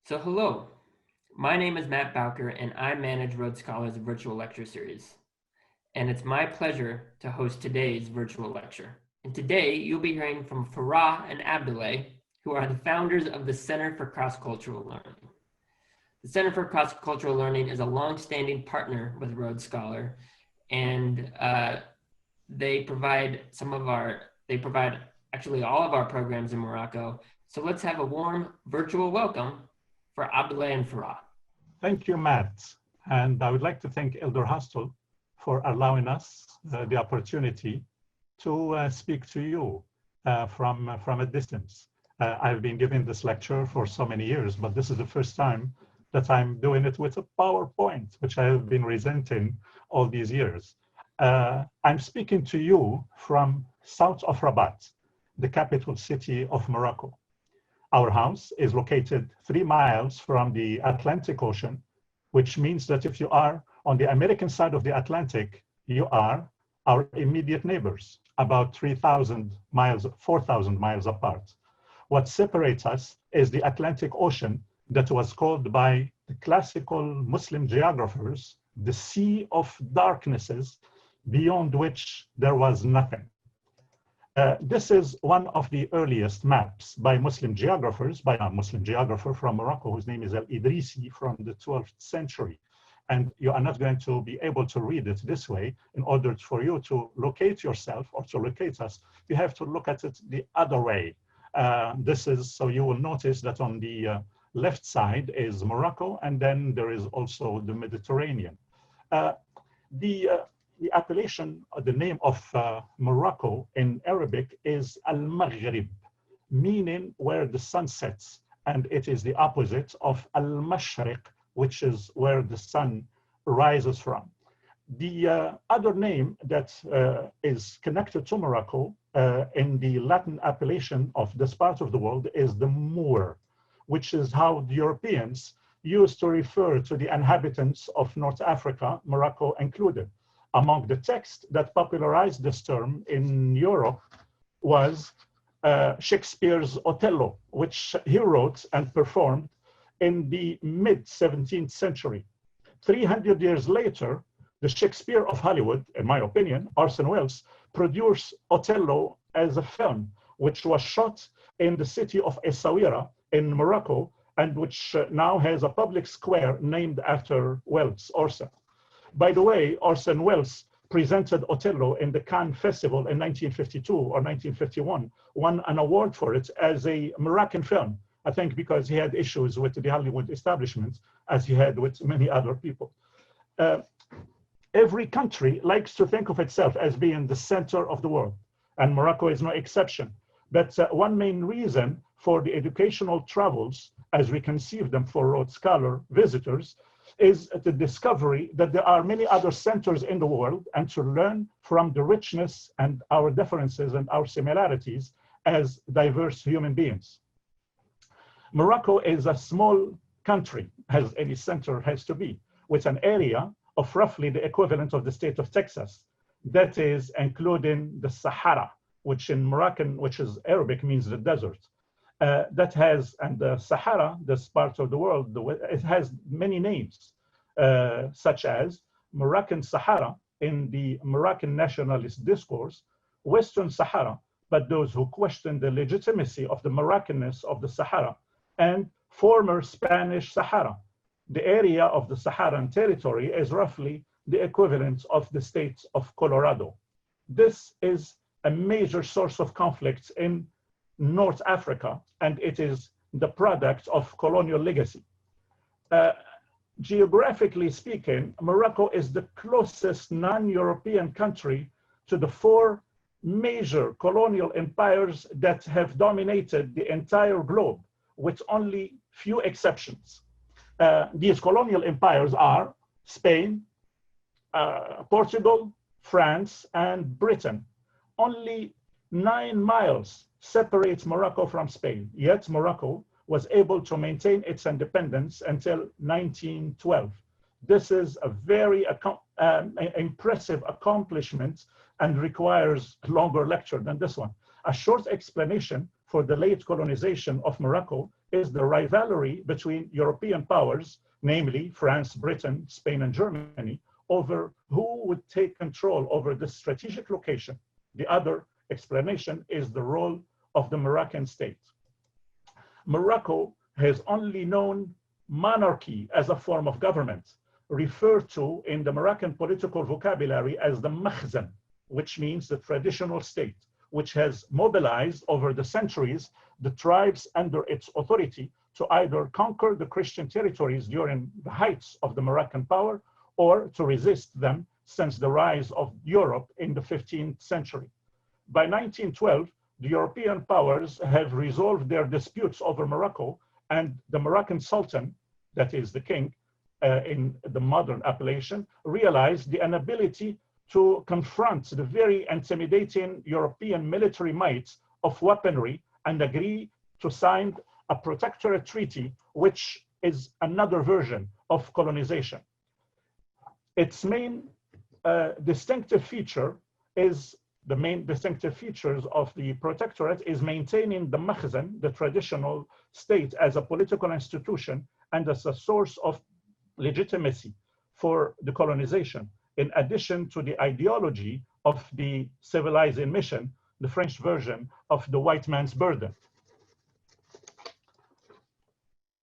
So hello, my name is Matt Bowker and I manage Rhodes Scholars virtual lecture series. And it's my pleasure to host today's virtual lecture. And today you'll be hearing from Farah and Abdullah, who are the founders of the Center for Cross-Cultural Learning. The Center for Cross-Cultural Learning is a long-standing partner with Rhodes Scholar, and they provide actually all of our programs in Morocco. So let's have a warm virtual welcome for Abdullah and Farah. Thank you, Matt. And I would like to thank Elder Hostel for allowing us the opportunity to speak to you from a distance. I've been giving this lecture for so many years, but this is the first time that I'm doing it with a PowerPoint, which I have been resenting all these years. I'm speaking to you from south of Rabat, the capital city of Morocco. Our house is located 3 miles from the Atlantic Ocean, which means that if you are on the American side of the Atlantic, you are our immediate neighbors, about 4,000 miles apart. What separates us is the Atlantic Ocean that was called by the classical Muslim geographers the Sea of Darknesses, beyond which there was nothing. This is one of the earliest maps by Muslim geographers, by a Muslim geographer from Morocco, whose name is Al-Idrisi, from the 12th century. And you are not going to be able to read it this way. In order for you to locate yourself or to locate us, you have to look at it the other way. So you will notice that on the left side is Morocco, and then there is also the Mediterranean. The appellation, the name of Morocco in Arabic is Al-Maghrib, meaning where the sun sets, and it is the opposite of Al-Mashriq, which is where the sun rises from. The other name that is connected to Morocco in the Latin appellation of this part of the world is the Moor, which is how the Europeans used to refer to the inhabitants of North Africa, Morocco included. Among the texts that popularized this term in Europe was Shakespeare's Othello, which he wrote and performed in the mid-17th century. 300 years later, the Shakespeare of Hollywood, in my opinion, Orson Welles, produced Othello as a film, which was shot in the city of Essaouira in Morocco, and which now has a public square named after Welles, Orson. By the way, Orson Welles presented Othello in the Cannes Festival in 1952 or 1951, won an award for it as a Moroccan film, I think because he had issues with the Hollywood establishment, as he had with many other people. Every country likes to think of itself as being the center of the world, and Morocco is no exception. But one main reason for the educational travels, as we conceive them for Rhodes Scholar visitors, is the discovery that there are many other centers in the world, and to learn from the richness and our differences and our similarities as diverse human beings. Morocco is a small country, as any center has to be, with an area of roughly the equivalent of the state of Texas. That is including the Sahara, which in Moroccan, which is Arabic, means the desert. And the Sahara, this part of the world, it has many names, such as Moroccan Sahara in the Moroccan nationalist discourse, Western Sahara, but those who question the legitimacy of the Moroccanness of the Sahara, and former Spanish Sahara. The area of the Saharan territory is roughly the equivalent of the state of Colorado. This is a major source of conflict in North Africa, and it is the product of colonial legacy. Geographically speaking, Morocco is the closest non-European country to the 4 major colonial empires that have dominated the entire globe, with only few exceptions. These colonial empires are Spain, Portugal, France, and Britain. Only 9 miles separates Morocco from Spain, yet Morocco was able to maintain its independence until 1912. This is a very impressive accomplishment and requires a longer lecture than this one. A short explanation for the late colonization of Morocco is the rivalry between European powers, namely France, Britain, Spain, and Germany, over who would take control over this strategic location. The other explanation is the role of the Moroccan state. Morocco has only known monarchy as a form of government, referred to in the Moroccan political vocabulary as the makhzen, which means the traditional state, which has mobilized over the centuries the tribes under its authority to either conquer the Christian territories during the heights of the Moroccan power or to resist them since the rise of Europe in the 15th century. By 1912, the European powers have resolved their disputes over Morocco, and the Moroccan Sultan, that is the king in the modern appellation, realized the inability to confront the very intimidating European military might of weaponry and agree to sign a protectorate treaty, which is another version of colonization. Its main distinctive feature is the main distinctive features of the protectorate is maintaining the makhzen, the traditional state, as a political institution and as a source of legitimacy for the colonization, in addition to the ideology of the civilizing mission, the French version of the white man's burden.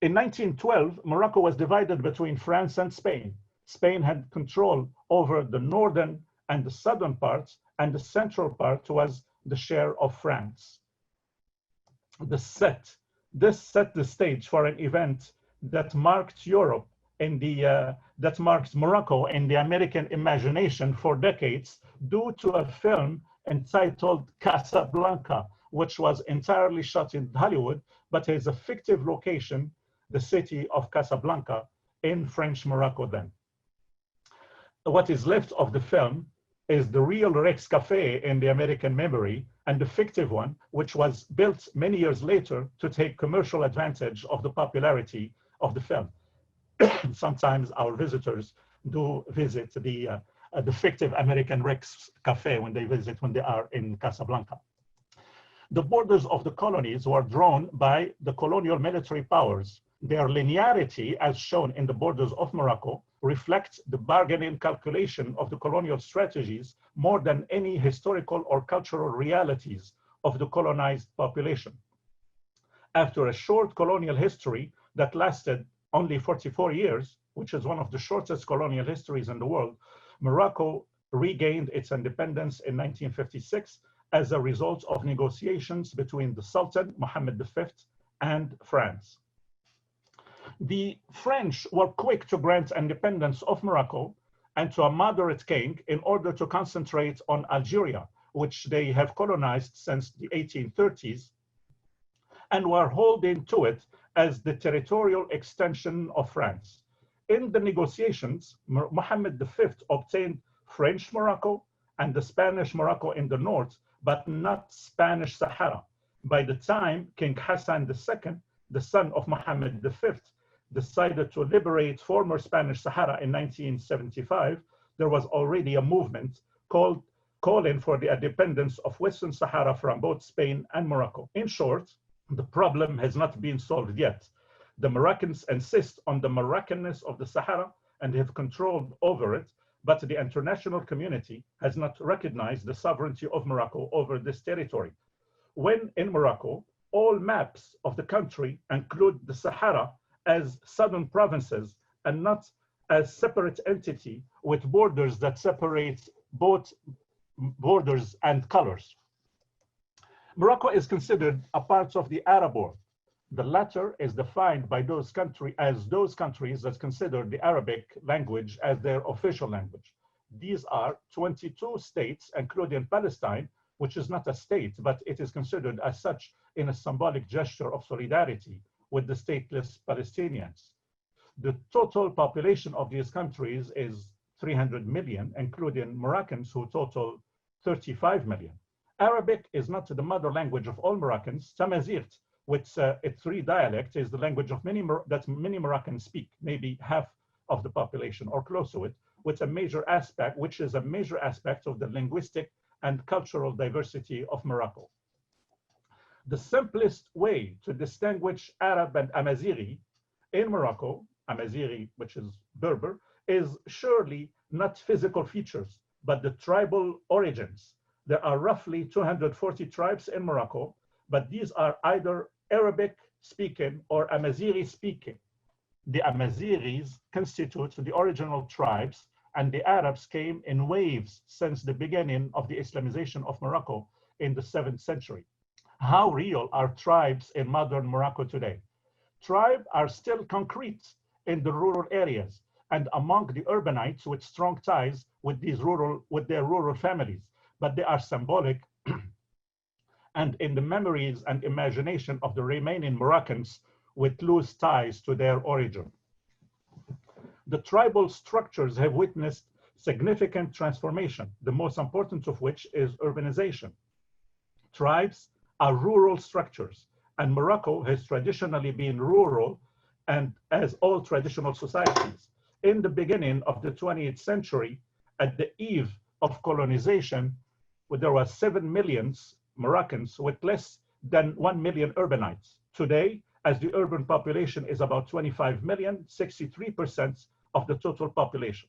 In 1912, Morocco was divided between France and Spain. Spain had control over the northern and the southern parts, and the central part was the share of France. This set the stage for an event that marked Europe in the that marked Morocco in the American imagination for decades, due to a film entitled Casablanca, which was entirely shot in Hollywood, but is a fictive location, the city of Casablanca in French Morocco then. What is left of the film is the real Rex Cafe in the American memory, and the fictive one, which was built many years later to take commercial advantage of the popularity of the film. Sometimes our visitors do visit the fictive American Rex Cafe when they are in Casablanca. The borders of the colonies were drawn by the colonial military powers. Their linearity, as shown in the borders of Morocco, reflects the bargaining calculation of the colonial strategies more than any historical or cultural realities of the colonized population. After a short colonial history that lasted only 44 years, which is one of the shortest colonial histories in the world, Morocco regained its independence in 1956 as a result of negotiations between the Sultan, Mohammed V, and France. The French were quick to grant independence of Morocco and to a moderate king in order to concentrate on Algeria, which they have colonized since the 1830s, and were holding to it as the territorial extension of France. In the negotiations, Mohammed V obtained French Morocco and the Spanish Morocco in the north, but not Spanish Sahara. By the time King Hassan II, the son of Mohammed V, decided to liberate former Spanish Sahara in 1975, there was already a movement calling for the independence of Western Sahara from both Spain and Morocco. In short, the problem has not been solved yet. The Moroccans insist on the Moroccanness of the Sahara and have control over it, but the international community has not recognized the sovereignty of Morocco over this territory. When in Morocco, all maps of the country include the Sahara as southern provinces and not as separate entity with borders that separate both borders and colors. Morocco is considered a part of the Arab world. The latter is defined by those countries that consider the Arabic language as their official language. These are 22 states, including Palestine, which is not a state, but it is considered as such in a symbolic gesture of solidarity with the stateless Palestinians. The total population of these countries is 300 million, including Moroccans who total 35 million. Arabic is not the mother language of all Moroccans. Tamazight, with its three dialects, is the language of many Moroccans speak, maybe half of the population or close to it, which is a major aspect of the linguistic and cultural diversity of Morocco. The simplest way to distinguish Arab and Amazighi in Morocco, Amazighi, which is Berber, is surely not physical features, but the tribal origins. There are roughly 240 tribes in Morocco, but these are either Arabic speaking or Amazighi speaking. The Amazighis constitute the original tribes, and the Arabs came in waves since the beginning of the Islamization of Morocco in the 7th century. How real are tribes in modern Morocco today? Tribes are still concrete in the rural areas and among the urbanites with strong ties with their rural families, but they are symbolic and in the memories and imagination of the remaining Moroccans with loose ties to their origin. The tribal structures have witnessed significant transformation, the most important of which is urbanization. Tribes are rural structures, and Morocco has traditionally been rural, and as all traditional societies. In the beginning of the 20th century, at the eve of colonization, there were 7 million Moroccans with less than 1 million urbanites. Today, as the urban population is about 25 million, 63% of the total population.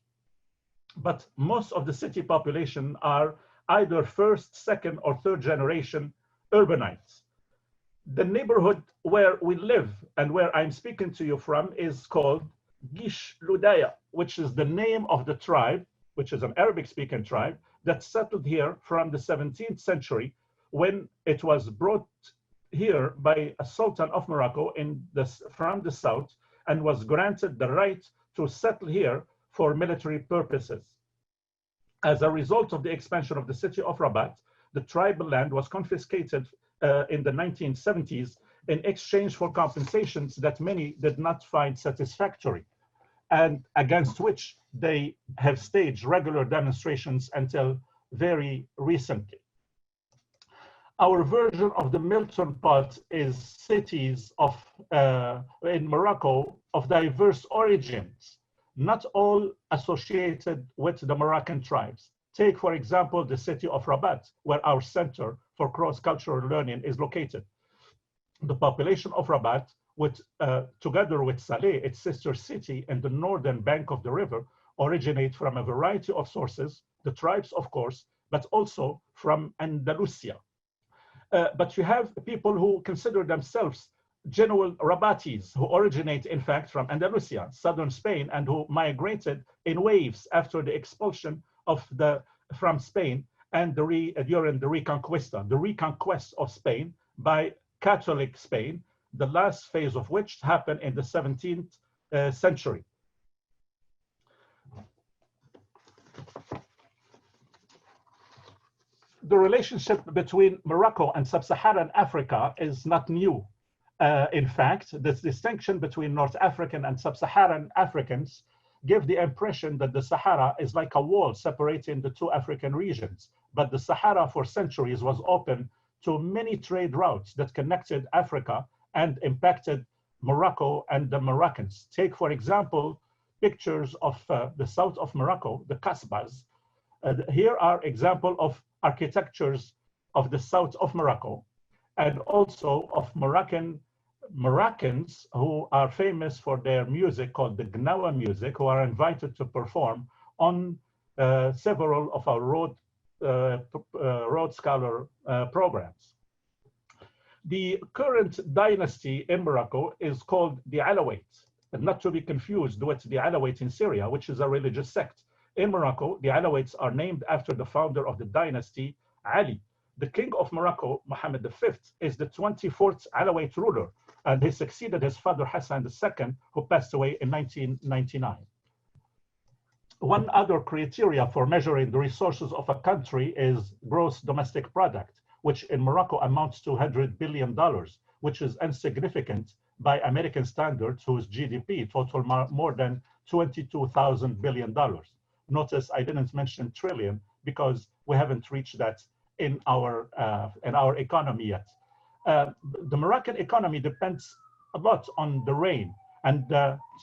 But most of the city population are either first, second, or third generation urbanites. The neighborhood where we live and where I'm speaking to you from is called Gish Ludaya, which is the name of the tribe, which is an Arabic-speaking tribe that settled here from the 17th century when it was brought here by a sultan of Morocco from the south and was granted the right to settle here for military purposes. As a result of the expansion of the city of Rabat, the tribal land was confiscated in the 1970s in exchange for compensations that many did not find satisfactory and against which they have staged regular demonstrations until very recently. Our version of the Milton pot is cities in Morocco of diverse origins, not all associated with the Moroccan tribes. Take, for example, the city of Rabat, where our Center for Cross-Cultural Learning is located. The population of Rabat, together with Saleh, its sister city in the northern bank of the river, originate from a variety of sources, the tribes, of course, but also from Andalusia. But you have people who consider themselves genuine Rabatis, who originate, in fact, from Andalusia, southern Spain, and who migrated in waves after the expulsion from Spain and during the reconquest of Spain by Catholic Spain, the last phase of which happened in the 17th century. The relationship between Morocco and sub-Saharan Africa is not new. In fact, this distinction between North African and sub-Saharan Africans give the impression that the Sahara is like a wall separating the two African regions. But the Sahara for centuries was open to many trade routes that connected Africa and impacted Morocco and the Moroccans. Take, for example, pictures of the south of Morocco, the Kasbahs. Here are examples of architectures of the south of Morocco and also of Moroccans who are famous for their music called the Gnawa music, who are invited to perform on several of our Rhodes Scholar programs. The current dynasty in Morocco is called the Alawites, and not to be confused with the Alawites in Syria, which is a religious sect. In Morocco, the Alawites are named after the founder of the dynasty, Ali. The king of Morocco, Mohammed V, is the 24th Alawite ruler, and he succeeded his father Hassan II, who passed away in 1999. One other criteria for measuring the resources of a country is gross domestic product, which in Morocco amounts to $100 billion, which is insignificant by American standards, whose GDP total more than $22,000 billion. Notice I didn't mention trillion because we haven't reached that in our economy yet. The Moroccan economy depends a lot on the rain, and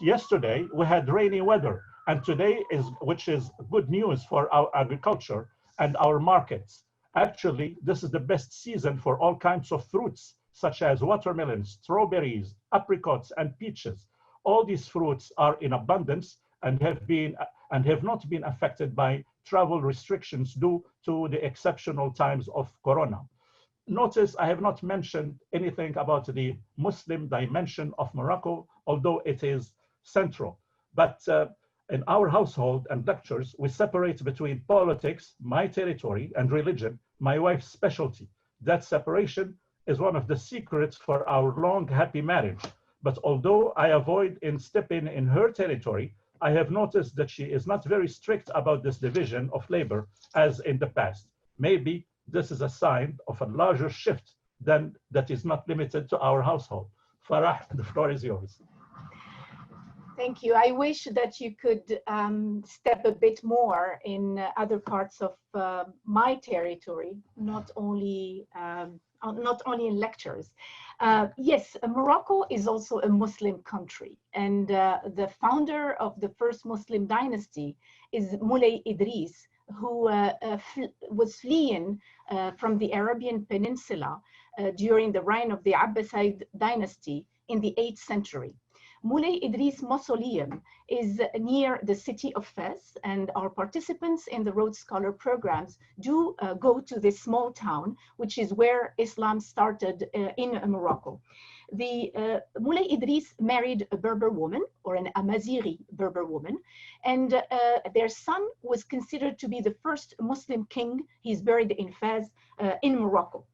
yesterday we had rainy weather, and today which is good news for our agriculture and our markets. Actually, this is the best season for all kinds of fruits such as watermelons, strawberries, apricots, and peaches. All these fruits are in abundance and have not been affected by travel restrictions due to the exceptional times of Corona. Notice I have not mentioned anything about the Muslim dimension of Morocco, although it is central. But in our household and lectures, we separate between politics, my territory, and religion, my wife's specialty. That separation is one of the secrets for our long, happy marriage. But although I avoid stepping in her territory, I have noticed that she is not very strict about this division of labor as in the past. Maybe this is a sign of a larger shift than that is not limited to our household. Farah, the floor is yours. Thank you. I wish that you could step a bit more in other parts of my territory, not only in lectures. Yes, Morocco is also a Muslim country, and the founder of the first Muslim dynasty is Moulay Idris, who was fleeing from the Arabian Peninsula during the reign of the Abbasid dynasty in the 8th century. Moulay Idris Mausoleum is near the city of Fez, and our participants in the Rhodes Scholar programs do go to this small town, which is where Islam started in Morocco. The Moulay Idris married a Berber woman, or an Amazighi Berber woman, and their son was considered to be the first Muslim king. He's buried in Fez in Morocco.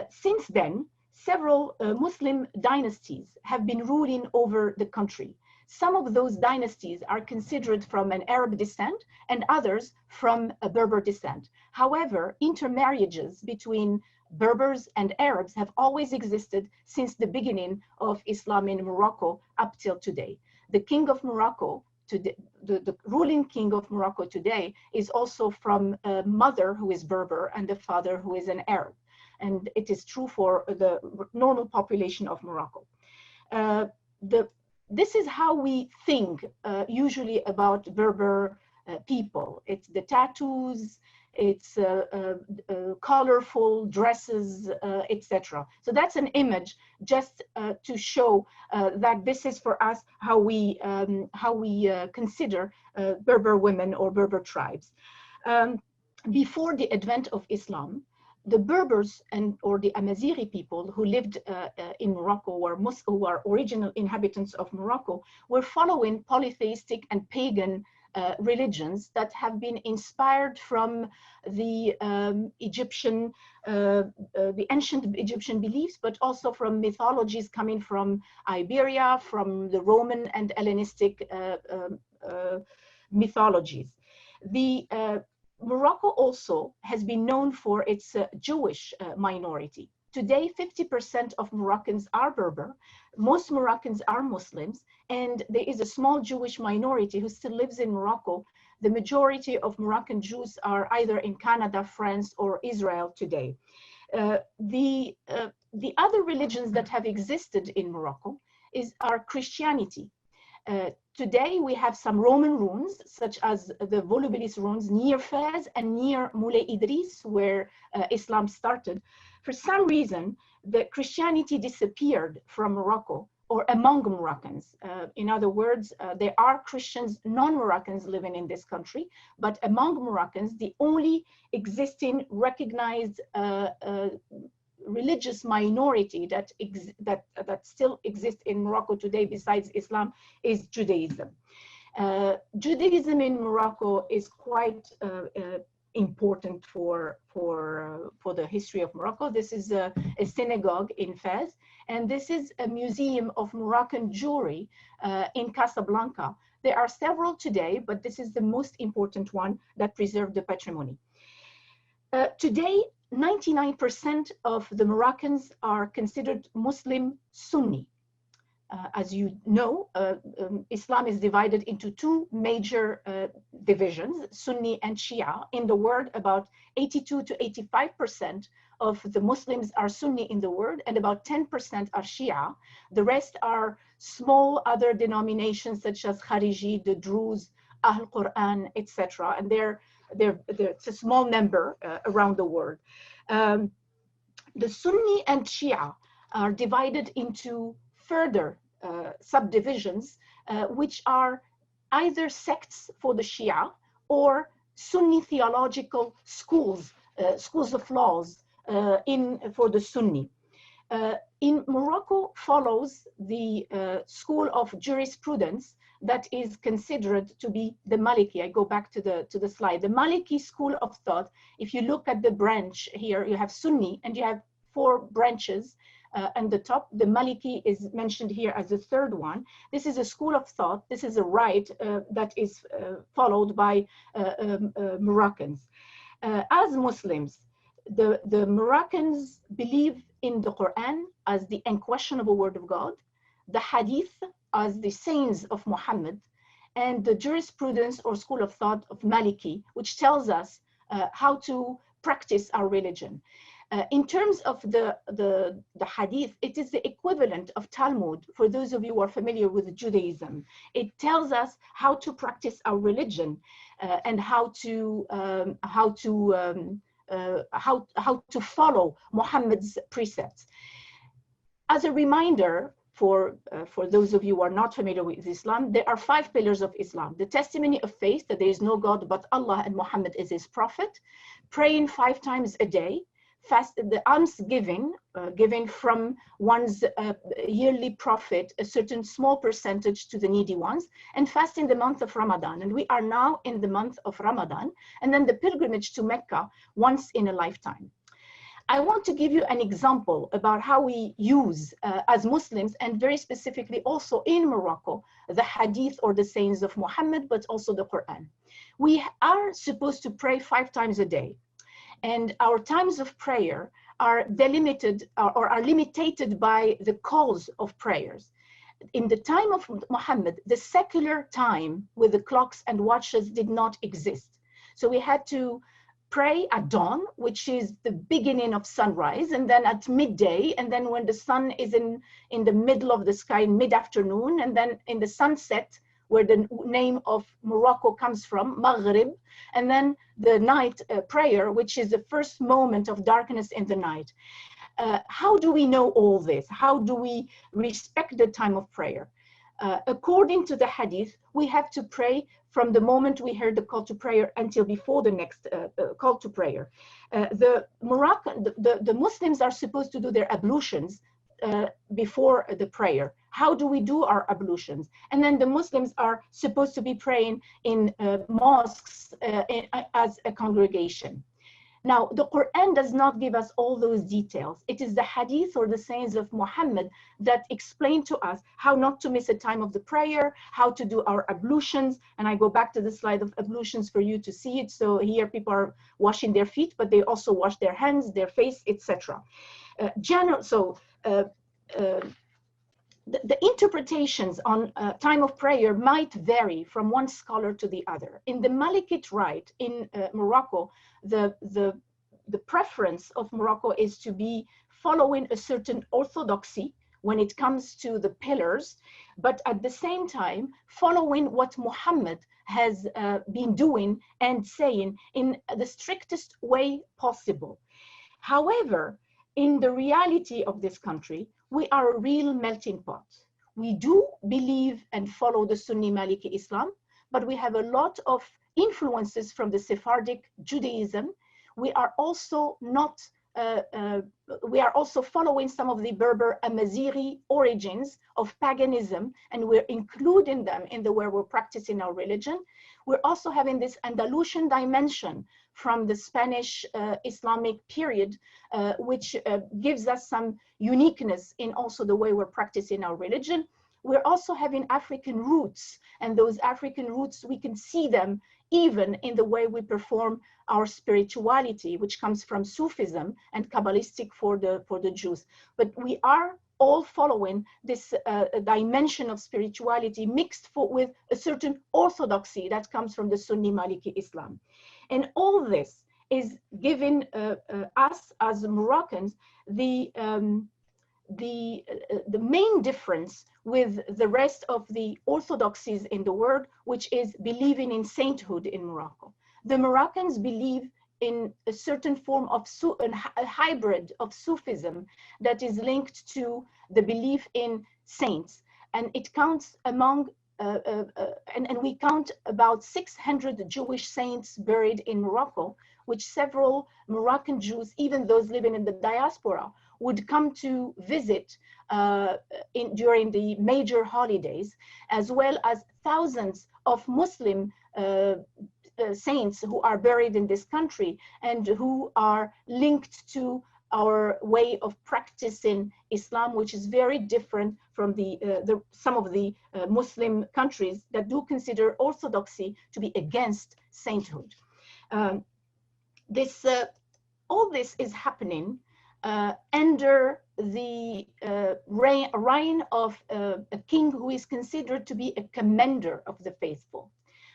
Since then, several Muslim dynasties have been ruling over the country. Some of those dynasties are considered from an Arab descent and others from a Berber descent. However, intermarriages between Berbers and Arabs have always existed since the beginning of Islam in Morocco up till today. The king of Morocco, the ruling king of Morocco today, is also from a mother who is Berber and a father who is an Arab. And it is true for the normal population of Morocco. This is how we think usually about Berber people. It's the tattoos, it's colorful dresses, etc. So that's an image just to show that this is for us how we consider Berber women or Berber tribes. Before the advent of Islam, the Berbers or the Amazighi people who lived in Morocco, or who are original inhabitants of Morocco, were following polytheistic and pagan religions that have been inspired from the the ancient Egyptian beliefs, but also from mythologies coming from Iberia, from the Roman and Hellenistic mythologies. Morocco also has been known for its Jewish minority. Today, 50% of Moroccans are Berber, most Moroccans are Muslims, and there is a small Jewish minority who still lives in Morocco. The majority of Moroccan Jews are either in Canada, France, or Israel today. The other religions that have existed in Morocco are Christianity. Today, we have some Roman ruins, such as the Volubilis ruins near Fez and near Moulay Idris, where Islam started. For some reason, the Christianity disappeared from Morocco, or among Moroccans. In other words, there are Christians, non-Moroccans living in this country, but among Moroccans, the only existing recognized religious minority that still exists in Morocco today besides Islam is Judaism. Judaism in Morocco is quite important for the history of Morocco. This is a synagogue in Fez, and this is a museum of Moroccan jewelry in Casablanca. There are several today, but this is the most important one that preserved the patrimony. Today, 99% of the Moroccans are considered Muslim Sunni. As you know, Islam is divided into two major divisions, Sunni and Shia. In the world, about 82 to 85% of the Muslims are Sunni in the world, and about 10% are Shia. The rest are small other denominations such as Khariji, the Druze, Ahl Quran, etc. And it's a small number around the world. The Sunni and Shia are divided into further subdivisions, which are either sects for the Shia or Sunni theological schools, schools of laws for the Sunni. In Morocco follows the school of jurisprudence that is considered to be the Maliki. I go back to the slide. The Maliki school of thought, if you look at the branch here, you have Sunni and you have 4 branches and the top. The Maliki is mentioned here as the third one. This is a school of thought. This is a rite that is followed by Moroccans. As Muslims, the Moroccans believe in the Quran as the unquestionable word of God, the Hadith as the sayings of Muhammad, and the jurisprudence or school of thought of Maliki, which tells us how to practice our religion. In terms of the Hadith, it is the equivalent of Talmud for those of you who are familiar with Judaism. It tells us how to practice our religion and how to follow Muhammad's precepts. As a reminder, for those of you who are not familiar with Islam, there are 5 pillars of Islam. The testimony of faith, that there is no God but Allah and Muhammad is his prophet, praying 5 times a day, fast, the alms giving, given from one's yearly profit, a certain small percentage to the needy ones, and fasting the month of Ramadan. And we are now in the month of Ramadan, and then the pilgrimage to Mecca once in a lifetime. I want to give you an example about how we use, as Muslims, and very specifically also in Morocco, the Hadith or the sayings of Muhammad, but also the Quran. We are supposed to pray 5 times a day. And our times of prayer are delimited or are limited by the calls of prayers. In the time of Muhammad, the secular time with the clocks and watches did not exist. So we had to pray at dawn, which is the beginning of sunrise, and then at midday, and then when the sun is in the middle of the sky, mid-afternoon, and then in the sunset, where the name of Morocco comes from, Maghrib, and then the night prayer, which is the first moment of darkness in the night. How do we know all this? How do we respect the time of prayer? According to the Hadith, we have to pray from the moment we heard the call to prayer until before the next call to prayer. The Muslims are supposed to do their ablutions before the prayer. How do we do our ablutions? And then the Muslims are supposed to be praying in mosques as a congregation. Now, the Quran does not give us all those details. It is the Hadith or the sayings of Muhammad that explain to us how not to miss a time of the prayer, how to do our ablutions. And I go back to the slide of ablutions for you to see it. So here people are washing their feet, but they also wash their hands, their face, etc. The interpretations on time of prayer might vary from one scholar to the other. In the Malikite rite in Morocco, the preference of Morocco is to be following a certain orthodoxy when it comes to the pillars, but at the same time following what Muhammad has been doing and saying in the strictest way possible. However, in the reality of this country, we are a real melting pot. We do believe and follow the Sunni Maliki Islam, but we have a lot of influences from the Sephardic Judaism. We are also following some of the Berber Amazighi origins of paganism, and we're including them in the way we're practicing our religion. We're also having this Andalusian dimension from the Spanish Islamic period, which gives us some uniqueness in also the way we're practicing our religion. We're also having African roots, and those African roots, we can see them even in the way we perform our spirituality, which comes from Sufism and Kabbalistic for the Jews. But we are all following this dimension of spirituality mixed with a certain orthodoxy that comes from the Sunni Maliki Islam. And all this is giving us as Moroccans the main difference with the rest of the orthodoxies in the world, which is believing in sainthood in Morocco. The Moroccans believe in a certain form of a hybrid of Sufism that is linked to the belief in saints. And it counts among, and we count about 600 Jewish saints buried in Morocco, which several Moroccan Jews, even those living in the diaspora, would come to visit during the major holidays, as well as thousands of Muslim saints who are buried in this country and who are linked to our way of practicing Islam, which is very different from some of the Muslim countries that do consider orthodoxy to be against sainthood. All this is happening under the reign of a king who is considered to be a commander of the faithful.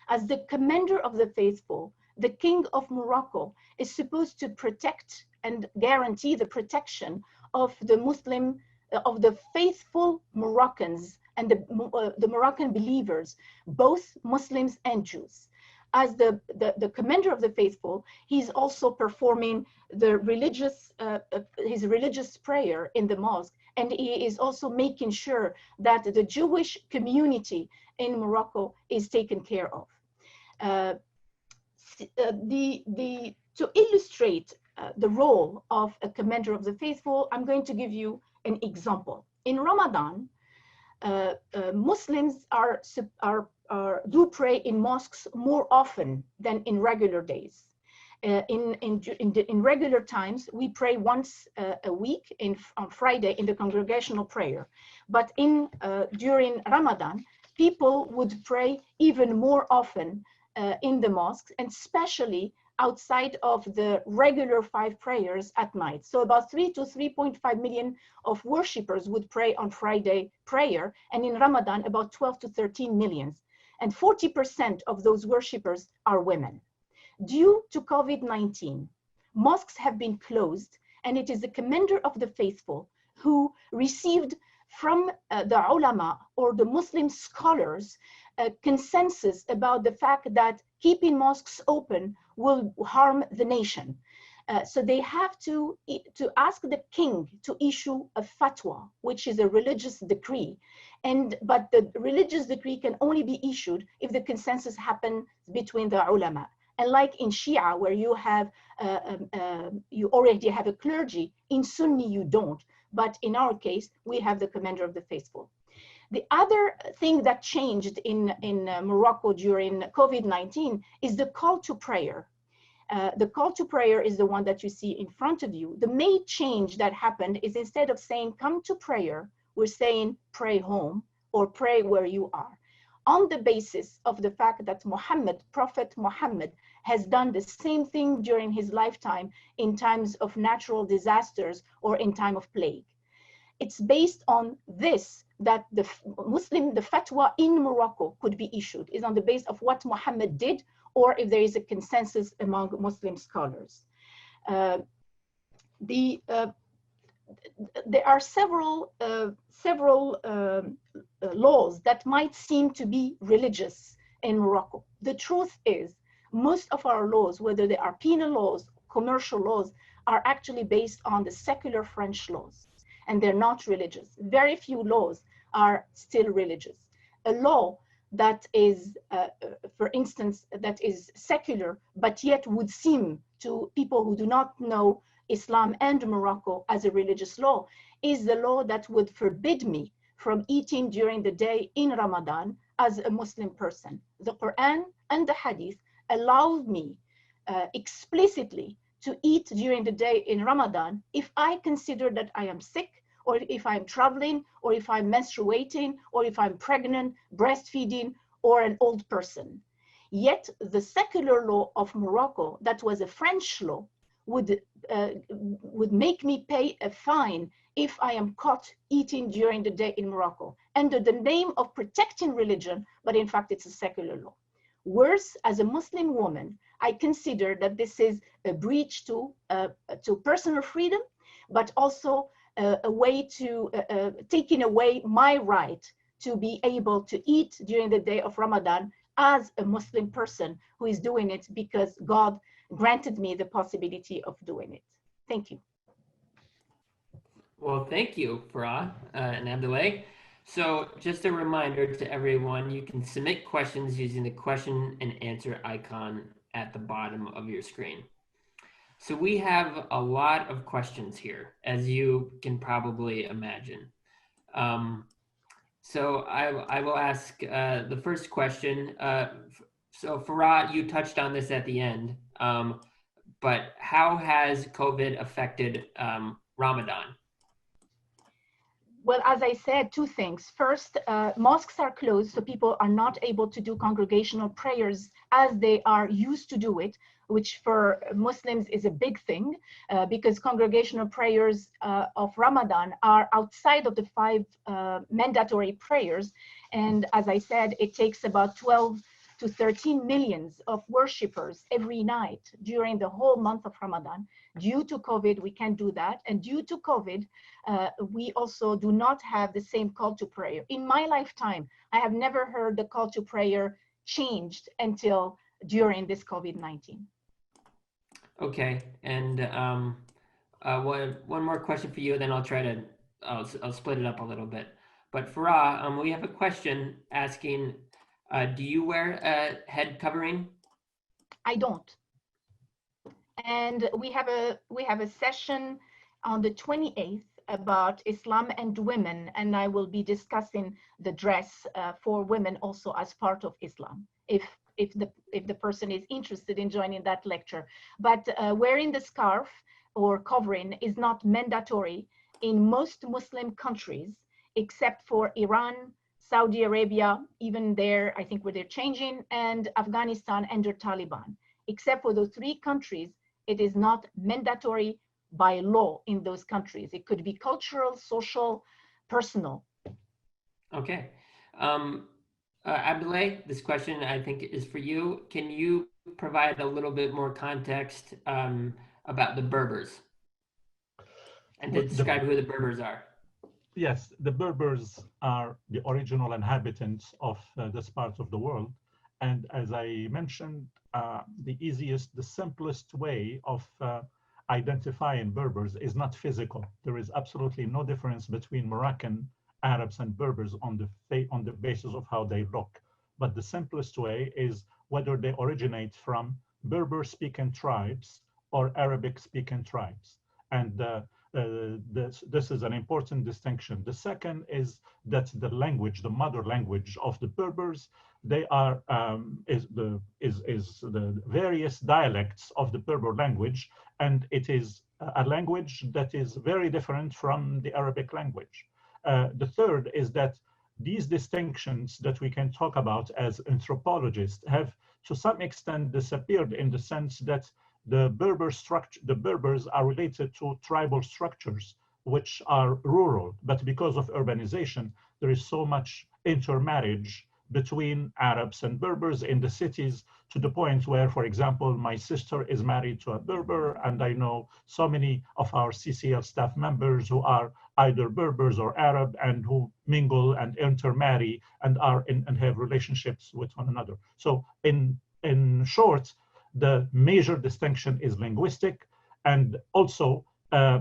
As the commander of the faithful, the king of Morocco is supposed to protect and guarantee the protection of the Muslim, of the faithful Moroccans and the Moroccan believers, both Muslims and Jews. As the commander of the faithful, he's also performing the his religious prayer in the mosque, and he is also making sure that the Jewish community in Morocco is taken care of. To illustrate the role of a commander of the faithful, I'm going to give you an example. In Ramadan, Muslims do pray in mosques more often than in regular days. In regular times, we pray once a week on Friday in the congregational prayer. But during Ramadan, people would pray even more often in the mosques, and especially outside of the regular 5 prayers at night. So about 3 to 3.5 million of worshippers would pray on Friday prayer, and in Ramadan, about 12 to 13 million. And 40% of those worshippers are women. Due to COVID-19, mosques have been closed, and it is the commander of the faithful who received from the ulama or the Muslim scholars a consensus about the fact that keeping mosques open will harm the nation. So they have to ask the king to issue a fatwa, which is a religious decree. But the religious decree can only be issued if the consensus happens between the ulama. And like in Shia, where you already have a clergy, in Sunni you don't. But in our case, we have the commander of the faithful. The other thing that changed in Morocco during COVID-19 is the call to prayer. The call to prayer is the one that you see in front of you. The main change that happened is instead of saying, come to prayer, we're saying, pray home or pray where you are. On the basis of the fact that Prophet Muhammad, has done the same thing during his lifetime in times of natural disasters or in time of plague. It's based on this that the fatwa in Morocco could be issued, is on the basis of what Muhammad did, or if there is a consensus among Muslim scholars. There are several laws that might seem to be religious in Morocco. The truth is, most of our laws, whether they are penal laws, commercial laws, are actually based on the secular French laws, and they're not religious. Very few laws are still religious. A law that is, for instance, that is secular, but yet would seem to people who do not know Islam and Morocco as a religious law, is the law that would forbid me from eating during the day in Ramadan as a Muslim person. The Quran and the Hadith allow me explicitly to eat during the day in Ramadan if I consider that I am sick, or if I'm traveling, or if I'm menstruating, or if I'm pregnant, breastfeeding, or an old person. Yet the secular law of Morocco, that was a French law, would make me pay a fine if I am caught eating during the day in Morocco, under the name of protecting religion, but in fact it's a secular law. Worse, as a Muslim woman, I consider that this is a breach to personal freedom, but also a way to taking away my right to be able to eat during the day of Ramadan as a Muslim person who is doing it because God granted me the possibility of doing it. Thank you. Well, thank you, Farah and Abdullah. So just a reminder to everyone, you can submit questions using the question and answer icon at the bottom of your screen. So we have a lot of questions here, as you can probably imagine. So I will ask the first question. So Farah, you touched on this at the end, but how has COVID affected Ramadan? Well, as I said, two things. First, mosques are closed, so people are not able to do congregational prayers as they are used to do it, which for Muslims is a big thing because congregational prayers of Ramadan are outside of the 5 mandatory prayers. And as I said, it takes about 12 to 13 millions of worshippers every night during the whole month of Ramadan. Due to COVID, we can't do that. And due to COVID, we also do not have the same call to prayer. In my lifetime, I have never heard the call to prayer changed until during this COVID-19. Okay, and one more question for you, then I'll try to, I'll split it up a little bit. But Farah, we have a question asking, do you wear a head covering? I don't. And we have a session on the 28th about Islam and women, and I will be discussing the dress for women also as part of Islam, if the person is interested in joining that lecture. But wearing the scarf or covering is not mandatory in most Muslim countries, except for Iran, Saudi Arabia, even there, I think where they're changing, and Afghanistan under Taliban. Except for those 3 countries, it is not mandatory by law in those countries. It could be cultural, social, personal. Okay. Abdullah, this question I think is for you. Can you provide a little bit more context about the Berbers and to describe who the Berbers are? Yes, the Berbers are the original inhabitants of this part of the world. And as I mentioned, the easiest, the simplest way of identifying Berbers is not physical. There is absolutely no difference between Moroccan Arabs and Berbers on the basis of how they look. But the simplest way is whether they originate from Berber-speaking tribes or Arabic-speaking tribes. And this is an important distinction. The second is that the language, the mother language of the Berbers, they are is the various dialects of the Berber language, and it is a language that is very different from the Arabic language. The third is that these distinctions that we can talk about as anthropologists have to some extent disappeared in the sense that the Berbers are related to tribal structures which are rural, but because of urbanization, there is so much intermarriage between Arabs and Berbers in the cities to the point where, for example, my sister is married to a Berber, and I know so many of our CCL staff members who are either Berbers or Arab and who mingle and intermarry and and have relationships with one another. So in short, the major distinction is linguistic, and also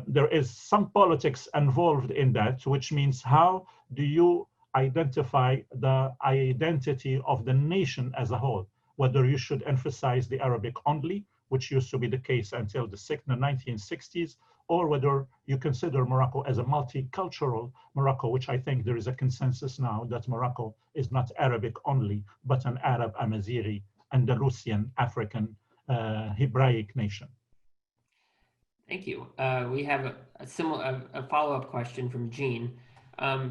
there is some politics involved in that, which means how do you identify the identity of the nation as a whole, whether you should emphasize the Arabic only, which used to be the case until the 1960s, or whether you consider Morocco as a multicultural Morocco, which I think there is a consensus now that Morocco is not Arabic only, but an Arab, Amazighi, Andalusian, African, Hebraic nation. Thank you. We have a follow-up question from Jean.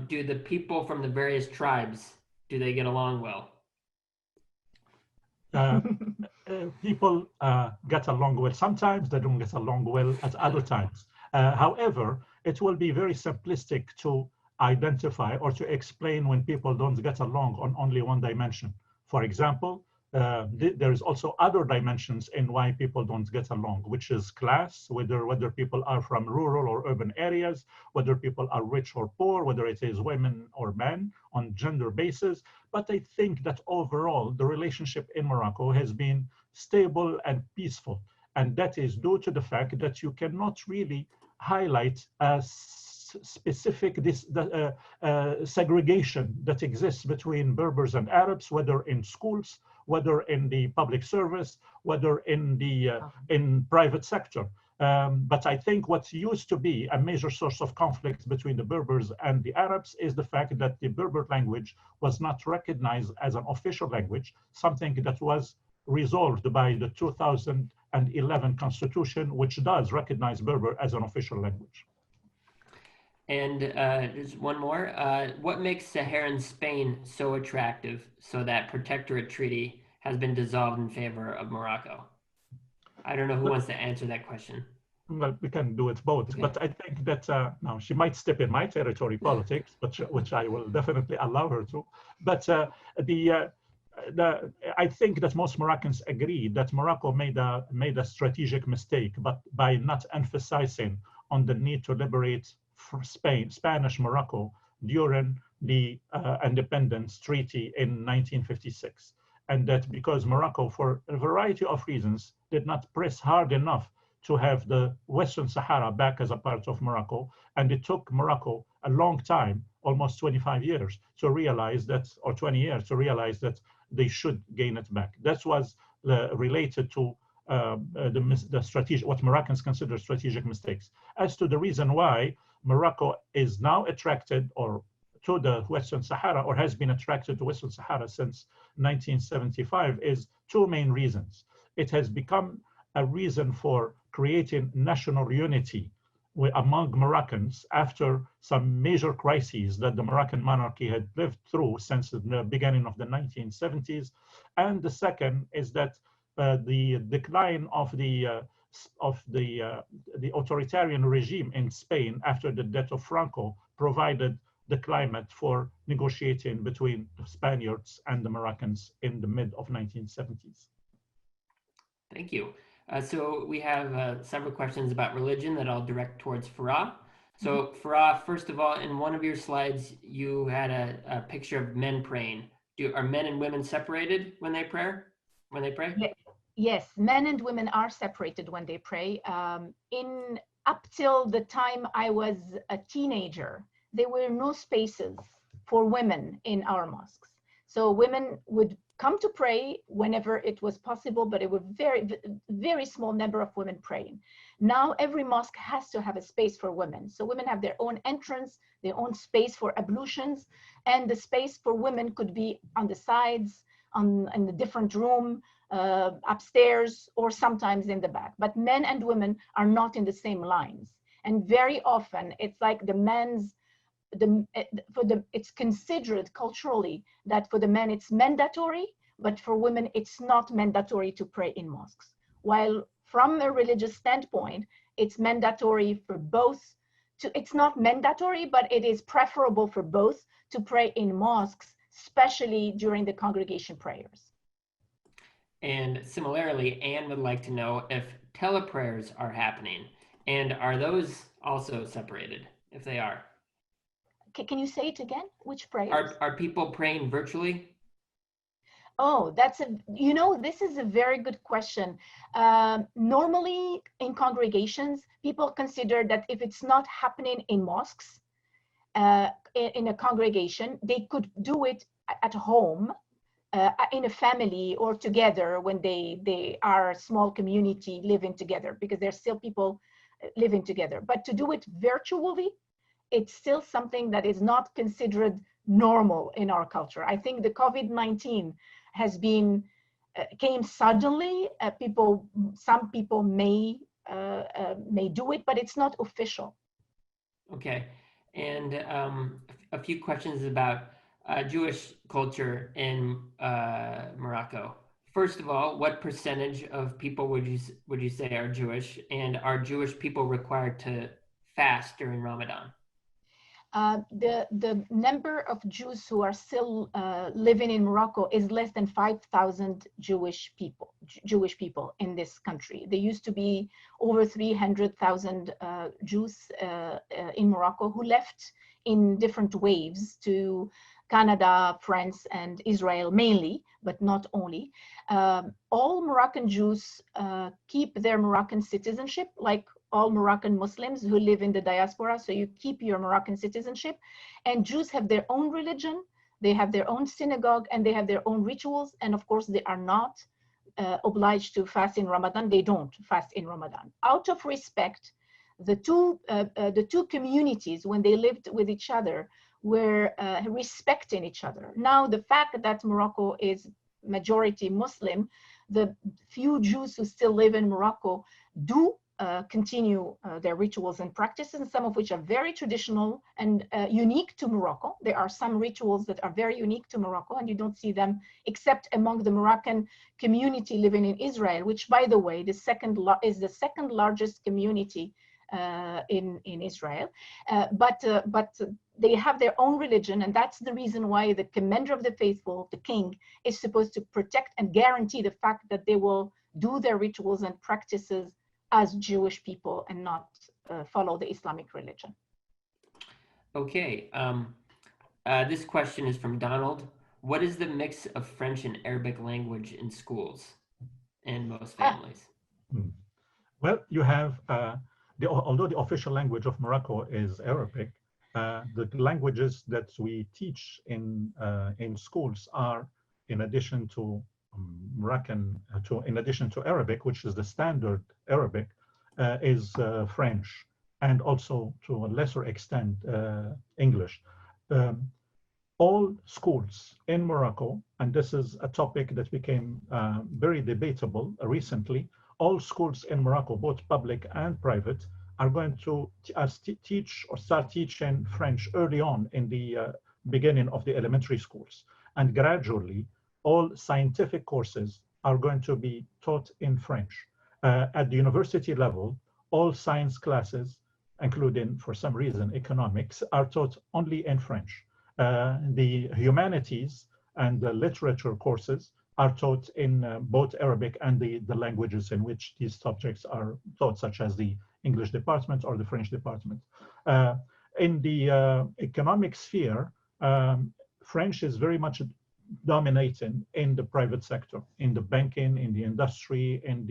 Do the people from the various tribes, do they get along well? People get along well. Sometimes they don't get along well at other times. However, it will be very simplistic to identify or to explain when people don't get along on only one dimension. For example, there is also other dimensions in why people don't get along, which is class, whether people are from rural or urban areas, whether people are rich or poor, whether it is women or men on gender basis. But I think that overall, the relationship in Morocco has been stable and peaceful. And that is due to the fact that you cannot really highlight a specific segregation that exists between Berbers and Arabs, whether in schools, whether in the public service, whether in the in private sector. But I think what used to be a major source of conflict between the Berbers and the Arabs is the fact that the Berber language was not recognized as an official language, something that was resolved by the 2011 constitution, which does recognize Berber as an official language. And there's one more. What makes Saharan Spain so attractive so that Protectorate Treaty has been dissolved in favor of Morocco? I don't know who wants to answer that question. Well, we can do it both, okay. But I think that now she might step in my territory politics, which I will definitely allow her to. But I think that most Moroccans agree that Morocco made a strategic mistake, but by not emphasizing on the need to liberate Spanish Morocco during the independence treaty in 1956. And that because Morocco, for a variety of reasons, did not press hard enough to have the Western Sahara back as a part of Morocco. And it took Morocco a long time, almost 25 years, to realize that, or 20 years to realize that they should gain it back. That was related to the strategic, what Moroccans consider strategic mistakes. As to the reason why Morocco is now attracted to the Western Sahara, or has been attracted to Western Sahara since 1975, is two main reasons. It has become a reason for creating national unity among Moroccans after some major crises that the Moroccan monarchy had lived through since the beginning of the 1970s. And the second is that the decline of the authoritarian regime in Spain after the death of Franco provided the climate for negotiating between the Spaniards and the Moroccans in the mid of 1970s. Thank you. So we have several questions about religion that I'll direct towards Farah. So Farah, first of all, in one of your slides, you had a picture of men praying. Are men and women separated when they pray? Yes, men and women are separated when they pray. Up till the time I was a teenager, there were no spaces for women in our mosques. So women would come to pray whenever it was possible, but it was very small number of women praying. Now every mosque has to have a space for women. So women have their own entrance, their own space for ablutions, and the space for women could be on the sides, in the different room, upstairs, or sometimes in the back. But men and women are not in the same lines. And very often it's like it's considered culturally that for the men it's mandatory, but for women it's not mandatory to pray in mosques. While from a religious standpoint, it's mandatory for both. It's not mandatory, but it is preferable for both to pray in mosques, especially during the congregation prayers. And similarly, Anne would like to know if teleprayers are happening, and are those also separated, if they are? Can you say it again? Which prayers? Are people praying virtually? Oh, this is a very good question. Normally in congregations, people consider that if it's not happening in mosques, in a congregation, they could do it at home, in a family or together when they are a small community living together, because there's still people living together. But to do it virtually, it's still something that is not considered normal in our culture. I think the COVID-19 has came suddenly. Some people may do it, but it's not official. Okay, and a few questions about Jewish culture in Morocco. First of all, what percentage of people would you say are Jewish, and are Jewish people required to fast during Ramadan? The number of Jews who are still living in Morocco is less than 5,000 Jewish people in this country. There used to be over 300,000 Jews in Morocco who left in different waves to Canada, France, and Israel mainly, but not only. All Moroccan Jews keep their Moroccan citizenship, like all Moroccan Muslims who live in the diaspora. So you keep your Moroccan citizenship, and Jews have their own religion, they have their own synagogue, and they have their own rituals. And of course, they are not obliged to fast in Ramadan. They don't fast in Ramadan. Out of respect, the two communities, when they lived with each other, were respecting each other. Now, the fact that Morocco is majority Muslim, the few Jews who still live in Morocco do continue their rituals and practices, some of which are very traditional and unique to Morocco. There are some rituals that are very unique to Morocco, and you don't see them except among the Moroccan community living in Israel, which, by the way, is the second largest community in Israel. But they have their own religion, and that's the reason why the commander of the faithful, the king, is supposed to protect and guarantee the fact that they will do their rituals and practices as Jewish people and not follow the Islamic religion. Okay, this question is from Donald. What is the mix of French and Arabic language in schools and most families? Well, you have, although the official language of Morocco is Arabic, the languages that we teach in schools are, in addition to in addition to Arabic, which is the standard Arabic, is French, and also to a lesser extent English. All schools in Morocco, and this is a topic that became very debatable recently, all schools in Morocco, both public and private, are going to teach or start teaching French early on in the beginning of the elementary schools. And gradually, all scientific courses are going to be taught in French. At the university level, all science classes, including, for some reason, economics, are taught only in French. The humanities and the literature courses are taught in both Arabic and the languages in which these subjects are taught, such as the English department or the French department. In the economic sphere, French is very much dominating in the private sector, in the banking, in the industry, in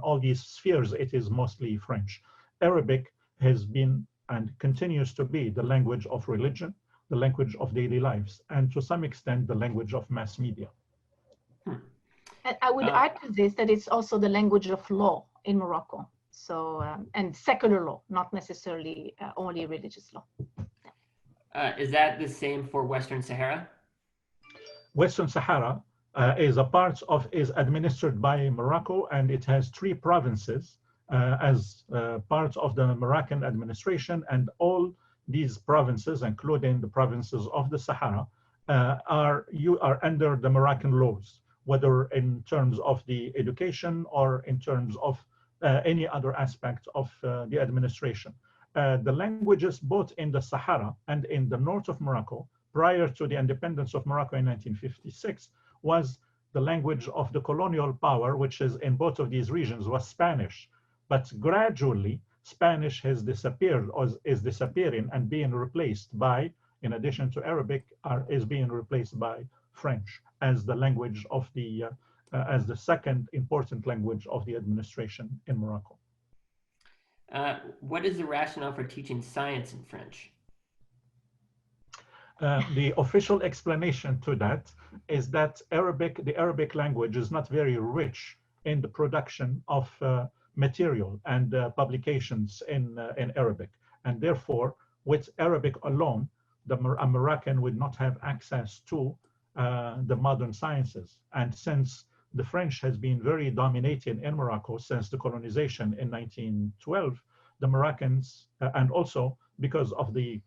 all these spheres. It is mostly French. Arabic has been and continues to be the language of religion, the language of daily lives, and to some extent the language of mass media. And I would add to this that it's also the language of law in Morocco. So, and secular law, not necessarily only religious law. Is that the same for Western Sahara? Western Sahara is administered by Morocco, and it has 3 provinces as part of the Moroccan administration, and all these provinces, including the provinces of the Sahara, are under the Moroccan laws, whether in terms of the education or in terms of any other aspect of the administration. The languages both in the Sahara and in the north of Morocco, prior to the independence of Morocco in 1956, was the language of the colonial power, which is in both of these regions, was Spanish. But gradually, Spanish has disappeared, or is disappearing, and being replaced by, in addition to Arabic, is being replaced by French as the language of the, as the second important language of the administration in Morocco. What is the rationale for teaching science in French? The official explanation to that is that the Arabic language is not very rich in the production of material and publications in Arabic. And therefore, with Arabic alone, a Moroccan would not have access to the modern sciences. And since the French has been very dominating in Morocco since the colonization in 1912, the Moroccans, and also because of the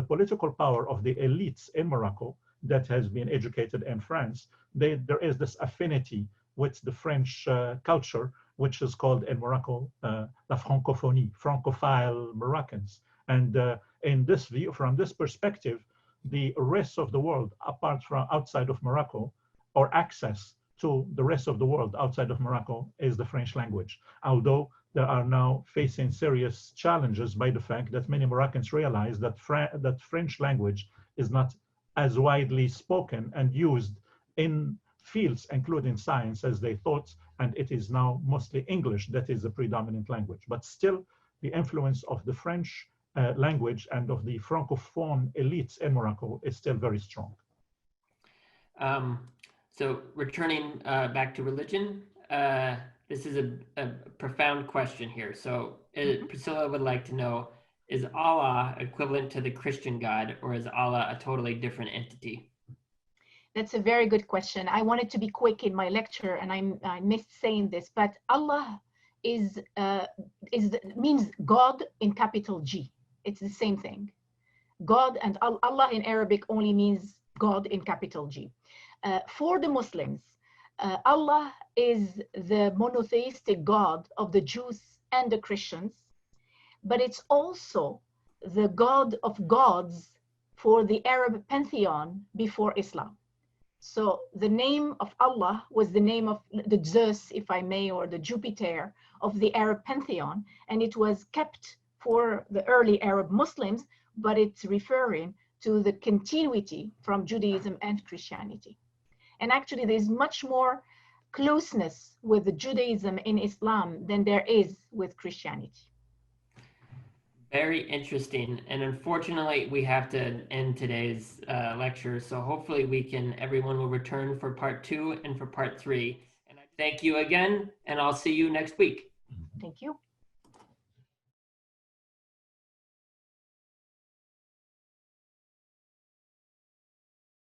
political power of the elites in Morocco that has been educated in France, there is this affinity with the French culture, which is called in Morocco la francophonie, Francophile Moroccans. And in this view, from this perspective, the rest of the world, apart from outside of Morocco, or access to the rest of the world outside of Morocco, is the French language. Although they are now facing serious challenges by the fact that many Moroccans realize that French language is not as widely spoken and used in fields, including science, as they thought, and it is now mostly English that is the predominant language. But still, the influence of the French language and of the Francophone elites in Morocco is still very strong. So returning back to religion, this is a profound question here. So Priscilla would like to know, is Allah equivalent to the Christian God, or is Allah a totally different entity? That's a very good question. I wanted to be quick in my lecture, and I missed saying this, but Allah means God in capital G. It's the same thing. God and Allah in Arabic only means God in capital G. For the Muslims, Allah is the monotheistic God of the Jews and the Christians, but it's also the God of gods for the Arab pantheon before Islam. So the name of Allah was the name of the Zeus, if I may, or the Jupiter of the Arab pantheon, and it was kept for the early Arab Muslims, but it's referring to the continuity from Judaism and Christianity. And actually, there's much more closeness with the Judaism in Islam than there is with Christianity. Very interesting. And unfortunately, we have to end today's lecture. So hopefully everyone will return for part 2 and for part 3. And I thank you again, and I'll see you next week. Thank you.